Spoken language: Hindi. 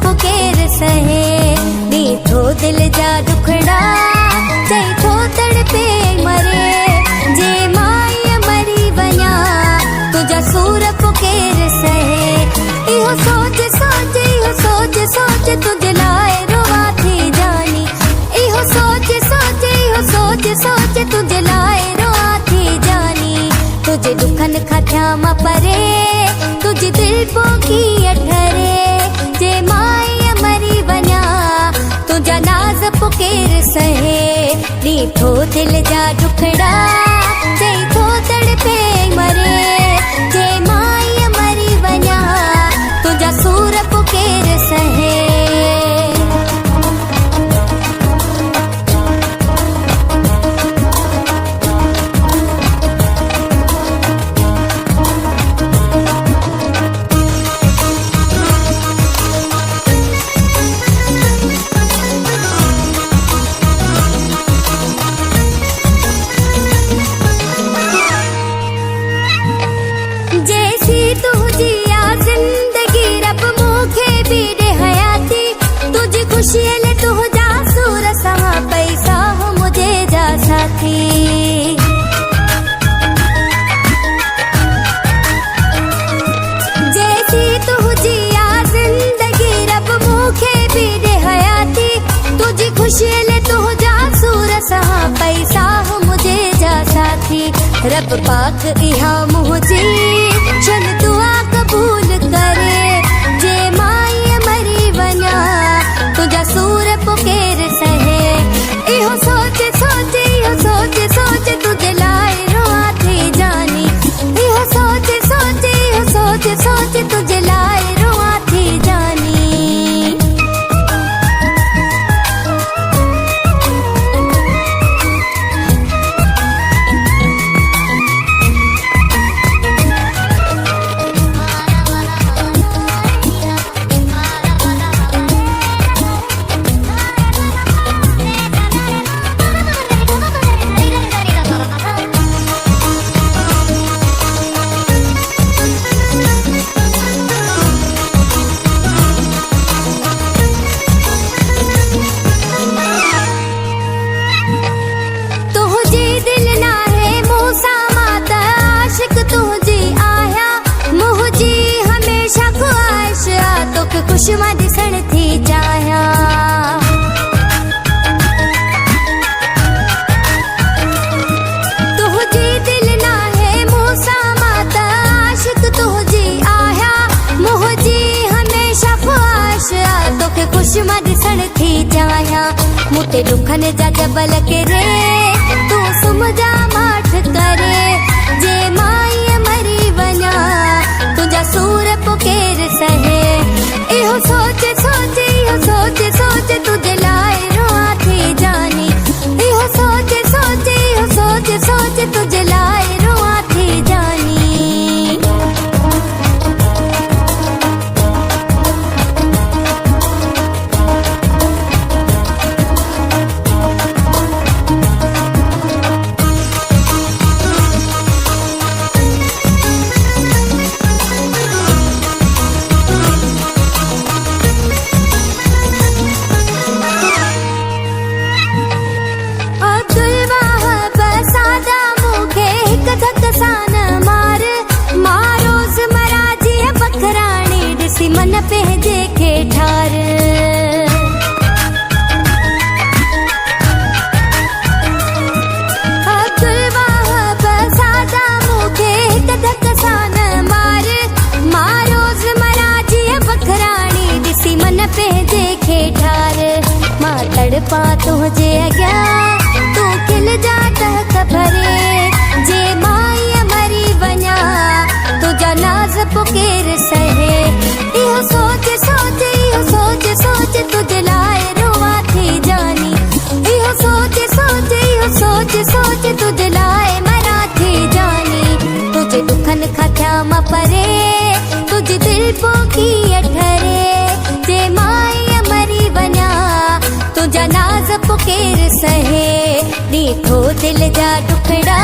पुकेर सहे, नीठो दिल जा दुखड़ा चई थो तड़पे मरे। जे माई मरी वञा तुझा सूर पुकेर सहे, इहो सोच सोच इहो सोच सोच तुझे लाए रोवा थी जानी। इहो सोच सोच इहो सोच सोच तुझे लाए रोवा थी जानी। तुझे दुखन खां थिया मां परे, तुझे दिल पोखी अठरे। जे माई मरी वञा तुझा नाज़ पुकेर सहे, नीठो दिल जा दुखड़ा चई थो तड़पे मरे। जे माई मरी वञा तुझा सूर पुकेर सहे। जैसी तुझी आ जिंदगी रब मूंखे भी दे हयाती, तुझी खुशी ले तुझा सूर सहा पैसा हो मुझे जा साथी। जैसी तुझी आ जिंदगी रब मूंखे भी दे हयाती, तुझी खुशी ले तुझा सूर सहा पैसा हो मुझे जा साथी। रब पाक इहा मुझी चल दुआ कबूल करे। जे माई मरी वञा तुझा सूर पुकेर सहे, इहो सोच सोच इहो सोच सोच तुझे लाए रोआ थी जानी। इहो सोच सोच इहो सोच सोच तुझे लाए रोआ थी जानी। खुश मां ॾिसण थी चाहियां, तुझी दिल ना है मूंसां मां त आशिक तुझी आहिया। मुंहिंजी हमेशा ख्वाहिश आ तोखे खुश मां ॾिसण थी चाहियां। मूं ते दुखन जा जबल किरे तूं सुम्ह जा माठ करे। जे माई मरी वञा तुझा सूर पुकेर सहे, इहो सोच सोच इहो सोच सोच तुझे लाए रोआ थी जानी। इहो सोच सोच इहो सोच सोच तुझे लाए रोआ थी जानी। मन पंहिंजे खे ठार, अब्दुल वाहब सादा मूंखे हिक धक सां न मार। मां रोज़ मरा जीअं बखराणी ॾिसी मन पंहिंजे खे ठार। मां तड़पा तुंहिंजे अॻियां तूं खिल जा टहक भरे। जे माई मरी वञा तुझा नाज़ पुकेर सहे, इहो सोच सोच इहो सोच सोच तुझे लाए रोआ थी जानी। इहो सोच सोच इहो सोच सोच तुझे लाए मरा थी जानी। तुझे दुखन खां थिया मां परे, तुझे दिल पोखी अठरे। जे माई मरी वञा तुझा नाज़ पुकेर सहे, नीठो दिल जा दुखड़ा